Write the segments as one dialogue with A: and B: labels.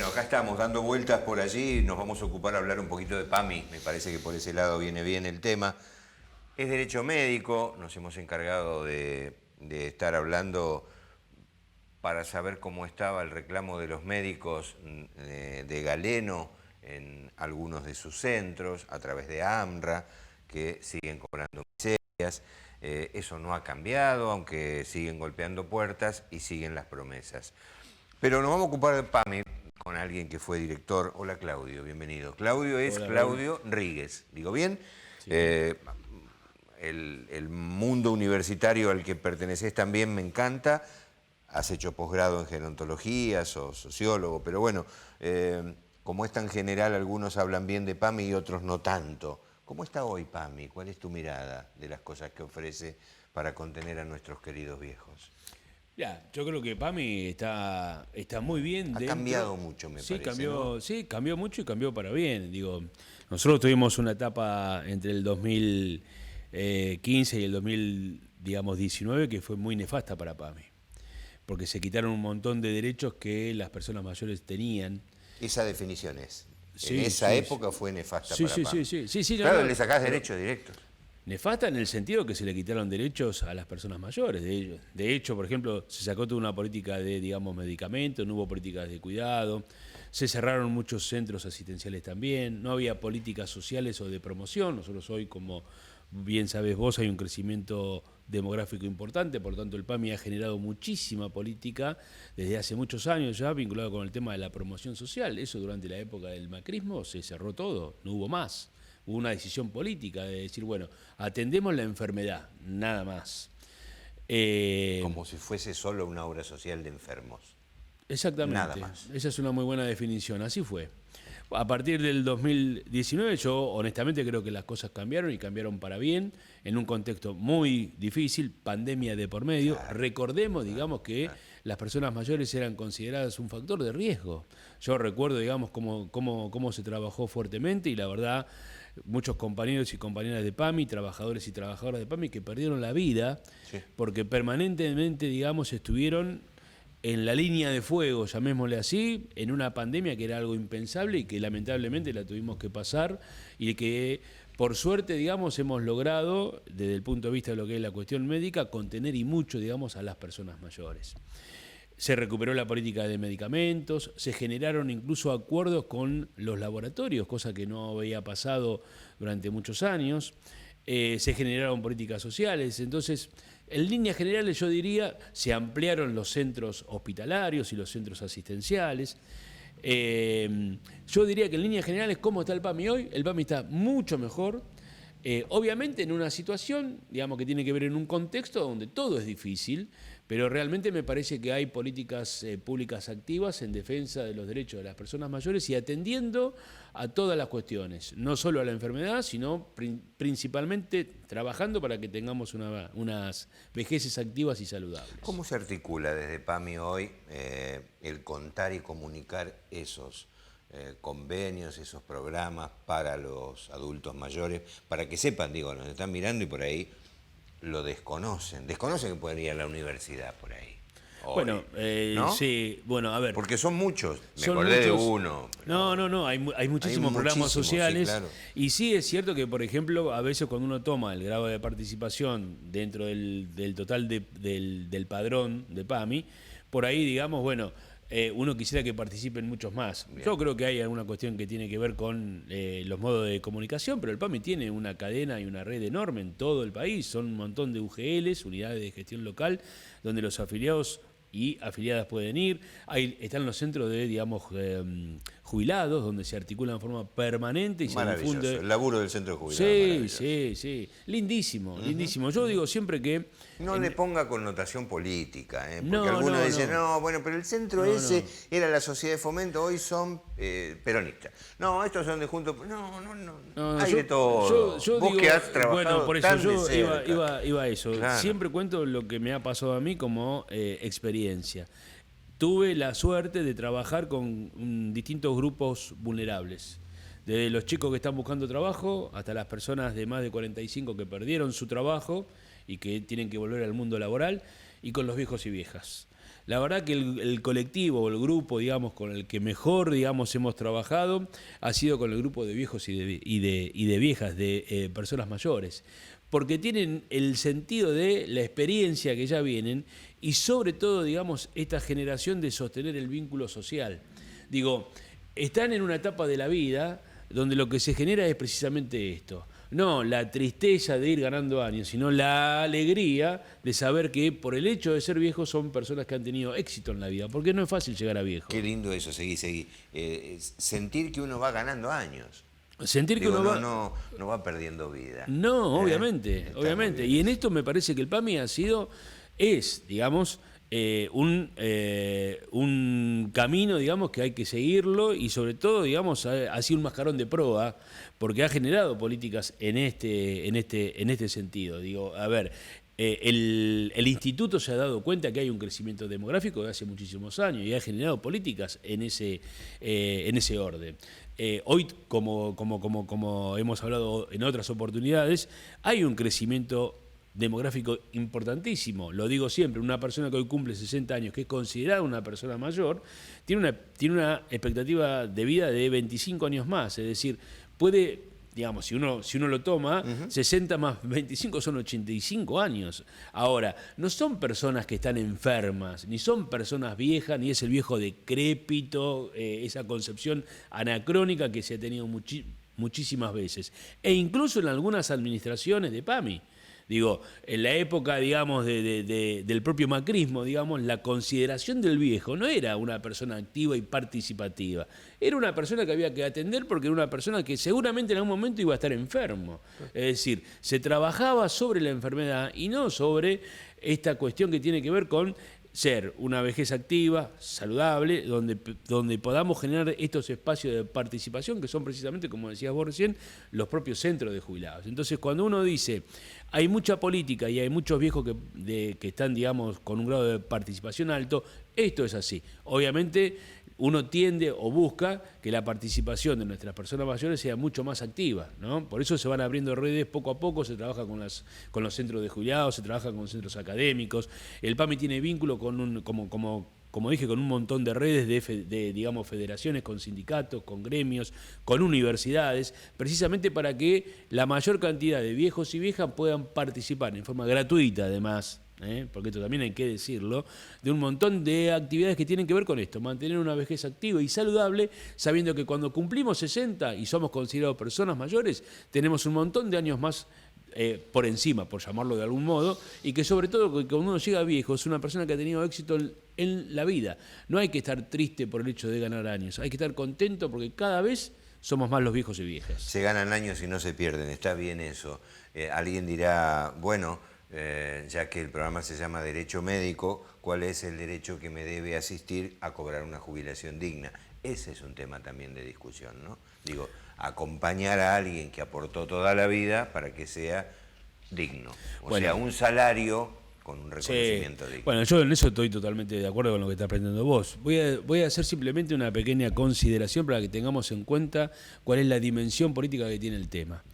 A: Bueno, acá estamos dando vueltas por allí, nos vamos a ocupar a hablar un poquito de PAMI, me parece que por ese lado viene bien el tema. Es derecho médico, nos hemos encargado de estar hablando para saber cómo estaba el reclamo de los médicos de Galeno en algunos de sus centros, a través de AMRA, que siguen cobrando miserias. Eso no ha cambiado, aunque siguen golpeando puertas y siguen las promesas. Pero nos vamos a ocupar de PAMI con alguien que fue director. Hola Claudio, bienvenido. Claudio es
B: Hola,
A: Claudio Ríguez, ¿digo bien?
B: Sí.
A: El mundo universitario al que perteneces también me encanta. Has hecho posgrado en gerontología, sos sociólogo, pero bueno, como es tan general, algunos hablan bien de PAMI y otros no tanto. ¿Cómo está hoy PAMI? ¿Cuál es tu mirada de las cosas que ofrece para contener a nuestros queridos viejos?
B: Ya, yo creo que PAMI está muy bien
A: Ha
B: dentro.
A: cambiado mucho, me parece, ¿no?
B: Sí, cambió mucho y cambió para bien. Digo, nosotros tuvimos una etapa entre el 2015 y el 2019 que fue muy nefasta para PAMI, porque se quitaron un montón de derechos que las personas mayores tenían.
A: Esa definición es. En
B: Sí,
A: esa
B: sí,
A: época fue nefasta
B: sí,
A: para
B: sí,
A: PAMI.
B: sí, sí, sí, no,
A: Claro,
B: no,
A: le sacás
B: pero
A: derechos directos.
B: nefasta en el sentido que se le quitaron derechos a las personas mayores. De hecho, por ejemplo, se sacó toda una política de, digamos, medicamentos, no hubo políticas de cuidado, se cerraron muchos centros asistenciales también, no había políticas sociales o de promoción. Nosotros hoy, como bien sabes vos, hay un crecimiento demográfico importante, por lo tanto el PAMI ha generado muchísima política desde hace muchos años ya vinculado con el tema de la promoción social. Eso durante la época del macrismo se cerró todo, no hubo más. Hubo una decisión política de decir, bueno, atendemos la enfermedad, nada más.
A: Como si fuese solo una obra social de enfermos. Nada
B: Exactamente,
A: más.
B: esa es una muy buena definición, así fue. A partir del 2019 yo honestamente creo que las cosas cambiaron y cambiaron para bien, en un contexto muy difícil, pandemia de por medio.
A: Claro,
B: Recordemos, digamos, que las personas mayores eran consideradas un factor de riesgo. Yo recuerdo, digamos, cómo se trabajó fuertemente y la verdad, muchos compañeros y compañeras de PAMI, trabajadores y trabajadoras de PAMI que perdieron la vida
A: sí.
B: porque permanentemente, digamos, estuvieron en la línea de fuego, llamémosle así, en una pandemia que era algo impensable y que lamentablemente la tuvimos que pasar y que por suerte, digamos, hemos logrado, desde el punto de vista de lo que es la cuestión médica, contener y mucho, digamos, a las personas mayores. Se recuperó la política de medicamentos, se generaron incluso acuerdos con los laboratorios, cosa que no había pasado durante muchos años. Se generaron políticas sociales, entonces, en líneas generales yo diría, se ampliaron los centros hospitalarios y los centros asistenciales. Yo diría que en líneas generales, ¿cómo está el PAMI hoy? El PAMI está mucho mejor, obviamente en una situación, digamos, que tiene que ver en un contexto donde todo es difícil, pero realmente me parece que hay políticas públicas activas en defensa de los derechos de las personas mayores y atendiendo a todas las cuestiones, no solo a la enfermedad, sino principalmente trabajando para que tengamos unas vejeces activas y saludables.
A: ¿Cómo se articula desde PAMI hoy el contar y comunicar esos convenios, esos programas para los adultos mayores, para que sepan, digo, nos están mirando y por ahí lo desconocen. Desconocen que pueden ir a la universidad por ahí. Hoy,
B: Bueno,
A: ¿no?
B: sí, bueno, a ver.
A: Porque son muchos. Me
B: Son
A: acordé de
B: muchos.
A: uno.
B: No, hay muchísimos programas
A: muchísimos,
B: sociales.
A: sí, claro.
B: Y sí es cierto que, por ejemplo, a veces cuando uno toma el grado de participación dentro del total del padrón de PAMI, por ahí, digamos, bueno, uno quisiera que participen muchos más.
A: Bien.
B: Yo creo que hay alguna cuestión que tiene que ver con los modos de comunicación, pero el PAMI tiene una cadena y una red enorme en todo el país. Son un montón de UGLs, unidades de gestión local, donde los afiliados y afiliadas pueden ir. Ahí están los centros de, digamos, jubilados, donde se articulan de forma permanente y se
A: Maravilloso.
B: difunde.
A: El laburo del centro de jubilados.
B: Sí. Lindísimo, lindísimo. Yo digo siempre que...
A: No le ponga connotación política, porque
B: No,
A: algunos dicen,
B: no.
A: no, bueno, pero el centro ese era la sociedad de fomento, hoy son peronistas. No, estos son de Juntos. No, hay de todo.
B: Yo
A: Vos
B: digo,
A: que has trabajado
B: bueno, por eso
A: tan de
B: yo
A: cerca.
B: iba a eso.
A: Claro.
B: Siempre cuento lo que me ha pasado a mí como experiencia. Tuve la suerte de trabajar con distintos grupos vulnerables. Desde los chicos que están buscando trabajo hasta las personas de más de 45 que perdieron su trabajo y que tienen que volver al mundo laboral, y con los viejos y viejas. La verdad que el colectivo o el grupo, digamos, con el que mejor, digamos, hemos trabajado ha sido con el grupo de viejos y de viejas, de personas mayores, porque tienen el sentido de la experiencia que ya vienen y sobre todo, digamos, esta generación de sostener el vínculo social. Digo, están en una etapa de la vida donde lo que se genera es precisamente esto. No la tristeza de ir ganando años, sino la alegría de saber que por el hecho de ser viejos son personas que han tenido éxito en la vida, porque no es fácil llegar a viejo.
A: Qué lindo eso, seguí. Sentir que uno va ganando años.
B: Sentir que
A: Digo,
B: uno va...
A: no va perdiendo vida.
B: No, obviamente,
A: Está
B: obviamente.
A: muy bien
B: Y en
A: eso.
B: esto me parece que el PAMI es, digamos, un camino, digamos, que hay que seguirlo y sobre todo, digamos, ha sido un mascarón de proa porque ha generado políticas en este sentido. Digo, a ver, el instituto se ha dado cuenta que hay un crecimiento demográfico de hace muchísimos años y ha generado políticas en ese orden. Hoy, como hemos hablado en otras oportunidades, hay un crecimiento demográfico importantísimo. Lo digo siempre, una persona que hoy cumple 60 años, que es considerada una persona mayor, tiene una expectativa de vida de 25 años más. Es decir, puede, digamos, si uno lo toma, 60 más 25 son 85 años. Ahora, no son personas que están enfermas, ni son personas viejas, ni es el viejo decrépito, esa concepción anacrónica que se ha tenido muchísimas veces. E incluso en algunas administraciones de PAMI. Digo, en la época, digamos, del propio macrismo, digamos, la consideración del viejo no era una persona activa y participativa. Era una persona que había que atender porque era una persona que seguramente en algún momento iba a estar enfermo. Es decir, se trabajaba sobre la enfermedad y no sobre esta cuestión que tiene que ver con ser una vejez activa, saludable, donde podamos generar estos espacios de participación que son precisamente, como decías vos recién, los propios centros de jubilados. Entonces, cuando uno dice, hay mucha política y hay muchos viejos que están, digamos, con un grado de participación alto, esto es así. Obviamente, uno tiende o busca que la participación de nuestras personas mayores sea mucho más activa, ¿no? Por eso se van abriendo redes poco a poco, se trabaja con los centros de jubilados, se trabaja con centros académicos. El PAMI tiene vínculo con como dije, con un montón de redes de digamos, federaciones, con sindicatos, con gremios, con universidades, precisamente para que la mayor cantidad de viejos y viejas puedan participar en forma gratuita, además, porque esto también hay que decirlo, de un montón de actividades que tienen que ver con esto, mantener una vejez activa y saludable, sabiendo que cuando cumplimos 60 y somos considerados personas mayores, tenemos un montón de años más por encima, por llamarlo de algún modo, y que sobre todo cuando uno llega viejo es una persona que ha tenido éxito en la vida. No hay que estar triste por el hecho de ganar años, hay que estar contento porque cada vez somos más los viejos y viejas.
A: Se ganan años y no se pierden, está bien eso. Alguien dirá, bueno, ya que el programa se llama Derecho Médico, ¿cuál es el derecho que me debe asistir a cobrar una jubilación digna? Ese es un tema también de discusión, ¿no? Digo, acompañar a alguien que aportó toda la vida para que sea digno. O sea, un salario con un reconocimiento digno.
B: Bueno, yo en eso estoy totalmente de acuerdo con lo que estás planteando vos. Voy a hacer simplemente una pequeña consideración para que tengamos en cuenta cuál es la dimensión política que tiene el tema.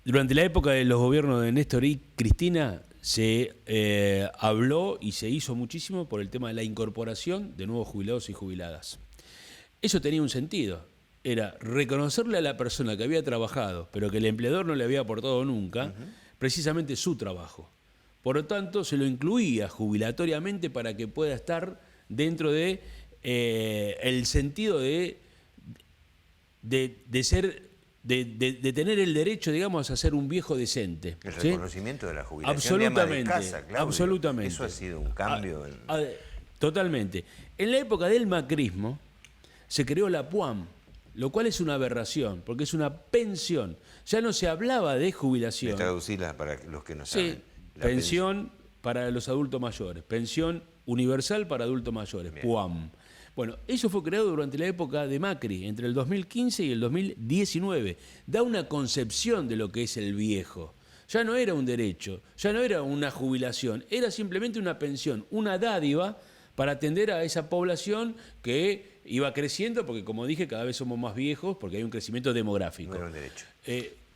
B: Durante la época de los gobiernos de Néstor y Cristina se habló y se hizo muchísimo por el tema de la incorporación de nuevos jubilados y jubiladas. Eso tenía un sentido, era reconocerle a la persona que había trabajado, pero que el empleador no le había aportado nunca, precisamente su trabajo. Por lo tanto, se lo incluía jubilatoriamente para que pueda estar dentro de el sentido de ser, de tener el derecho, digamos, a ser un viejo decente.
A: El
B: ¿sí?
A: reconocimiento de la jubilación
B: Absolutamente,
A: de ama de casa, Claudio.
B: Absolutamente.
A: Eso ha sido un cambio.
B: Totalmente. En la época del macrismo se creó la PUAM, lo cual es una aberración, porque es una pensión. Ya no se hablaba de jubilación.
A: Traducirla para los que no
B: Sí,
A: saben.
B: pensión para los adultos mayores, pensión universal para adultos mayores,
A: Bien.
B: PUAM. Bueno, eso fue creado durante la época de Macri, entre el 2015 y el 2019. Da una concepción de lo que es el viejo. Ya no era un derecho, ya no era una jubilación, era simplemente una pensión, una dádiva para atender a esa población que iba creciendo, porque como dije, cada vez somos más viejos, porque hay un crecimiento demográfico.
A: No era un derecho.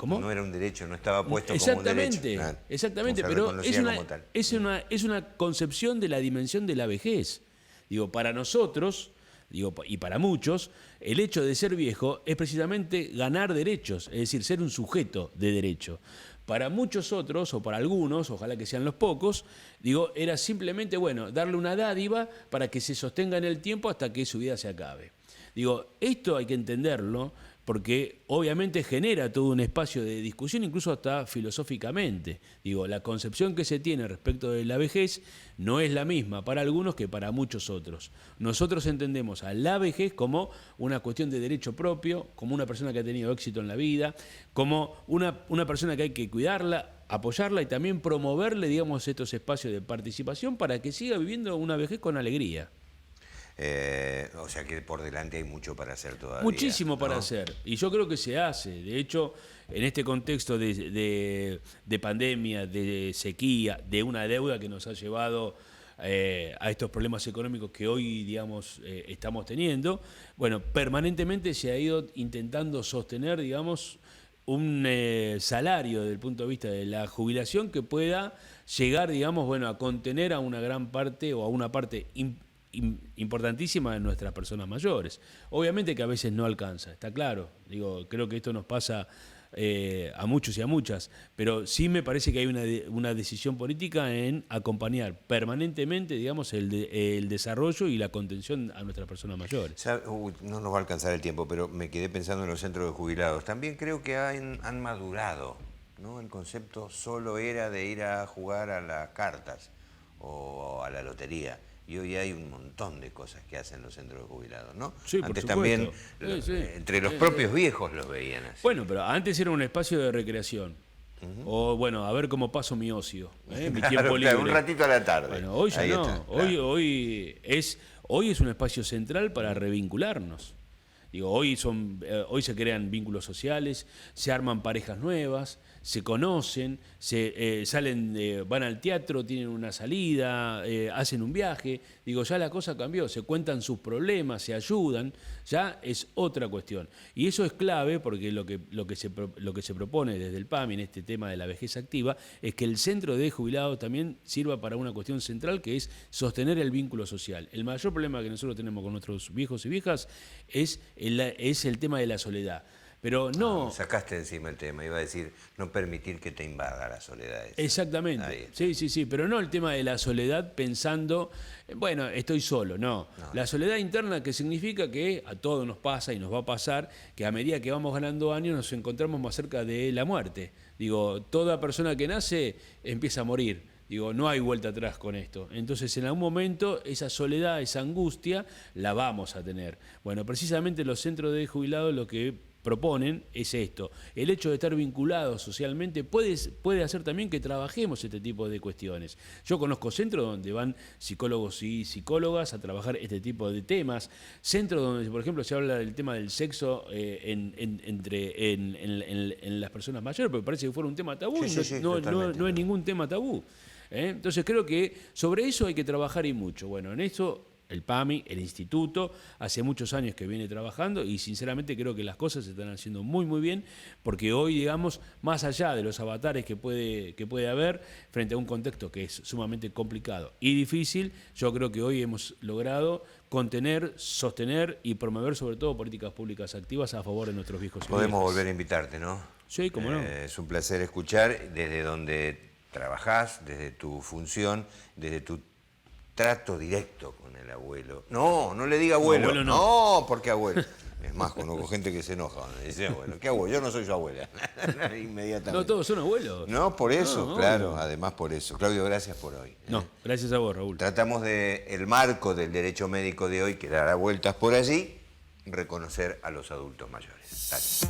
B: ¿Cómo?
A: No era un derecho, no estaba puesto como un derecho. Claro.
B: Exactamente,
A: No se
B: pero
A: reconocía como tal.
B: es una concepción de la dimensión de la vejez. Digo, para nosotros, digo, y para muchos, el hecho de ser viejo es precisamente ganar derechos, es decir, ser un sujeto de derecho. Para muchos otros, o para algunos, ojalá que sean los pocos, digo, era simplemente, bueno, darle una dádiva para que se sostenga en el tiempo hasta que su vida se acabe. Digo, esto hay que entenderlo porque obviamente genera todo un espacio de discusión, incluso hasta filosóficamente. Digo, la concepción que se tiene respecto de la vejez no es la misma para algunos que para muchos otros. Nosotros entendemos a la vejez como una cuestión de derecho propio, como una persona que ha tenido éxito en la vida, como una persona que hay que cuidarla, apoyarla y también promoverle, digamos, estos espacios de participación para que siga viviendo una vejez con alegría.
A: O sea que por delante hay mucho para hacer todavía.
B: Muchísimo para
A: ¿no?
B: hacer. Y yo creo que se hace. De hecho, en este contexto de pandemia, de sequía, de una deuda que nos ha llevado a estos problemas económicos que hoy, digamos, estamos teniendo, bueno, permanentemente se ha ido intentando sostener, digamos, un salario desde el punto de vista de la jubilación que pueda llegar, digamos, bueno, a contener a una gran parte o a una parte importantísima de nuestras personas mayores. Obviamente que a veces no alcanza, está claro. Digo, creo que esto nos pasa a muchos y a muchas, pero sí me parece que hay una decisión política en acompañar permanentemente, digamos, el desarrollo y la contención a nuestras personas mayores.
A: No nos va a alcanzar el tiempo, pero me quedé pensando en los centros de jubilados. También creo que han madurado, ¿no? El concepto solo era de ir a jugar a las cartas o a la lotería. Y hoy hay un montón de cosas que hacen los centros de jubilados, ¿no?
B: Sí,
A: antes
B: por
A: también,
B: supuesto.
A: entre los propios viejos los veían así.
B: Bueno, pero antes era un espacio de recreación. O bueno, a ver cómo paso mi ocio, mi tiempo libre.
A: Un ratito a la tarde.
B: Bueno, hoy ya
A: Ahí
B: no.
A: está, claro.
B: Hoy es un espacio central para revincularnos. Digo, hoy se crean vínculos sociales, se arman parejas nuevas, se conocen, van al teatro, tienen una salida, hacen un viaje. Digo, ya la cosa cambió, se cuentan sus problemas, se ayudan, ya es otra cuestión. Y eso es clave porque lo que se propone desde el PAMI en este tema de la vejez activa es que el centro de jubilados también sirva para una cuestión central que es sostener el vínculo social. El mayor problema que nosotros tenemos con nuestros viejos y viejas es el tema de la soledad. Pero no...
A: Sacaste encima el tema, iba a decir, no permitir que te invada la soledad.
B: Exactamente, sí, pero no el tema de la soledad pensando, bueno, estoy solo, no. La soledad interna que significa que a todos nos pasa y nos va a pasar, que a medida que vamos ganando años nos encontramos más cerca de la muerte. Digo, toda persona que nace empieza a morir. Digo, no hay vuelta atrás con esto. Entonces, en algún momento, esa soledad, esa angustia, la vamos a tener. Bueno, precisamente los centros de jubilados lo que proponen es esto. El hecho de estar vinculados socialmente puede hacer también que trabajemos este tipo de cuestiones. Yo conozco centros donde van psicólogos y psicólogas a trabajar este tipo de temas. Centros donde, por ejemplo, se habla del tema del sexo en las personas mayores, porque parece que fuera un tema tabú. No es ningún tema tabú. Entonces creo que sobre eso hay que trabajar y mucho. Bueno, en eso el PAMI, el instituto, hace muchos años que viene trabajando y sinceramente creo que las cosas se están haciendo muy muy bien porque hoy, digamos, más allá de los avatares que puede haber frente a un contexto que es sumamente complicado y difícil, yo creo que hoy hemos logrado contener, sostener y promover sobre todo políticas públicas activas a favor de nuestros viejos y
A: Podemos
B: viejas.
A: volver a invitarte, ¿no?
B: Sí, cómo no.
A: Es un placer escuchar desde donde trabajás, desde tu función, desde tu trato directo con el abuelo. No le diga abuelo.
B: Abuelo
A: no, porque abuelo. Es más, conozco gente que se enoja. Me dice, abuelo, ¿qué abuelo? Yo no soy su abuela. Inmediatamente.
B: No todos son abuelos.
A: No, por eso,
B: No,
A: claro.
B: no.
A: Además por eso. Claudio, gracias por hoy.
B: No, gracias a vos, Raúl.
A: Tratamos el marco del derecho médico de hoy, que dará vueltas por allí, reconocer a los adultos mayores. Gracias.